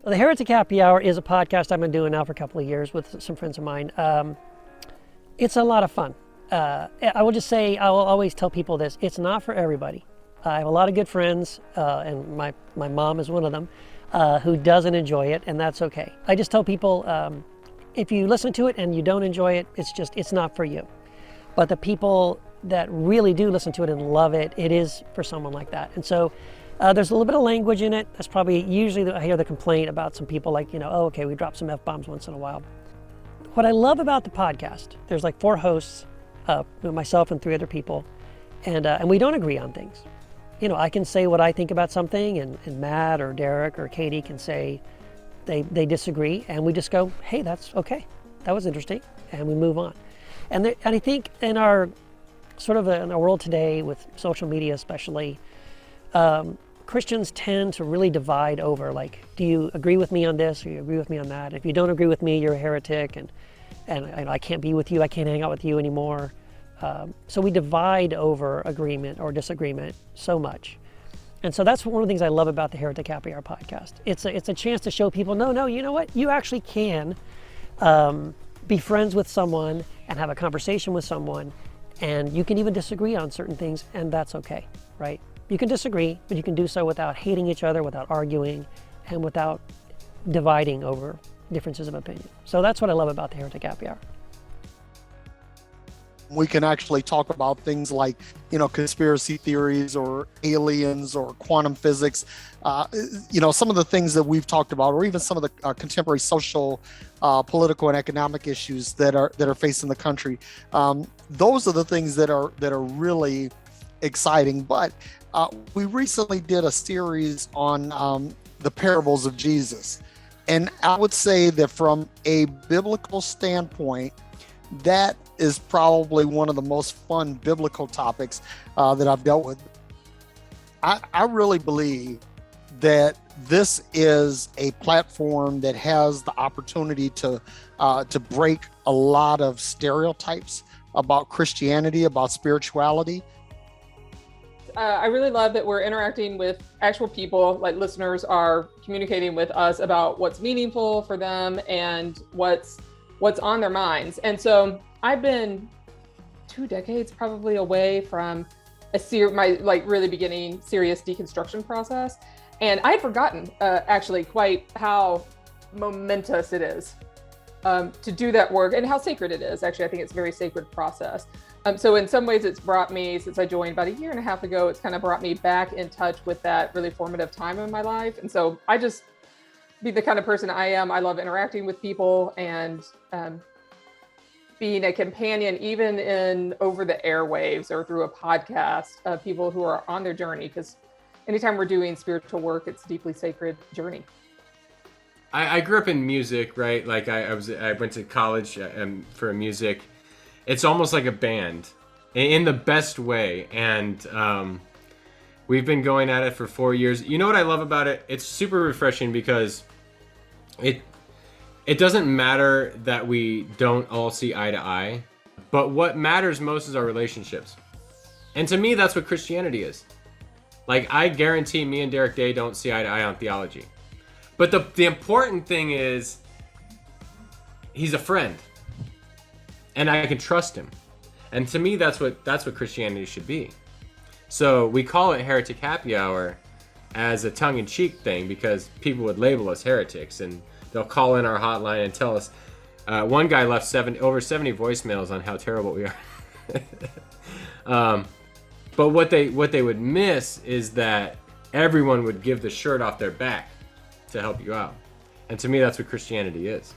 The Heretic Happy Hour is a podcast I've been doing now for a couple of years with some friends of mine. It's a lot of fun. I will just say, I will always tell people this, it's not for everybody. I have a lot of good friends, and my mom is one of them, who doesn't enjoy it, and that's okay. I just tell people, if you listen to it and you don't enjoy it, it's not for you. But the people that really do listen to it and love it, it is for someone like that. And so there's a little bit of language in it. That's probably usually I hear the complaint about some people like, oh, okay, we drop some F-bombs once in a while. What I love about the podcast, there's like 4 hosts, myself and 3 other people, and we don't agree on things. I can say what I think about something, and Matt or Derek or Katie can say they disagree, and we just go, hey, that's okay. That was interesting, and we move on. And I think in our in our world today with social media especially, Christians tend to really divide over, like, do you agree with me on this or you agree with me on that? If you don't agree with me, you're a heretic, and I can't be with you, I can't hang out with you anymore. So we divide over agreement or disagreement so much. And so that's one of the things I love about the Heretic Happy Hour podcast. It's a chance to show people, no, you know what? You actually can be friends with someone and have a conversation with someone, and you can even disagree on certain things, and that's okay, right? You can disagree, but you can do so without hating each other, without arguing, and without dividing over differences of opinion. So that's what I love about the Heretic Happy Hour. We can actually talk about things like, conspiracy theories or aliens or quantum physics, some of the things that we've talked about, or even some of the contemporary social, political, and economic issues that are facing the country. Those are the things that are really exciting. But we recently did a series on the parables of Jesus, and I would say that from a biblical standpoint, that is probably one of the most fun biblical topics that I've dealt with. I really believe that this is a platform that has the opportunity to break a lot of stereotypes about Christianity, about spirituality. I really love that we're interacting with actual people, like listeners are communicating with us about what's meaningful for them and what's on their minds. And so I've been 2 decades probably away from my really beginning serious deconstruction process. And I had forgotten actually quite how momentous it is to do that work, and how sacred it is. Actually, I think it's a very sacred process. So in some ways it's brought me, since I joined about 1.5 years ago, it's kind of brought me back in touch with that really formative time in my life. And so I just be the kind of person I am. I love interacting with people and being a companion, even in over the airwaves or through a podcast, of people who are on their journey. Because anytime we're doing spiritual work, it's a deeply sacred journey. I grew up in music, right? Like I went to college for music. It's almost like a band in the best way. And we've been going at it for 4 years. You know what I love about it? It's super refreshing because it doesn't matter that we don't all see eye to eye, but what matters most is our relationships. And to me, that's what Christianity is. Like, I guarantee me and Derek Day don't see eye to eye on theology. But the important thing is he's a friend and I can trust him. And to me, that's what Christianity should be. So we call it Heretic Happy Hour as a tongue-in-cheek thing because people would label us heretics, and they'll call in our hotline and tell us. One guy left over 70 voicemails on how terrible we are. But what they would miss is that everyone would give the shirt off their back to help you out. And to me, that's what Christianity is.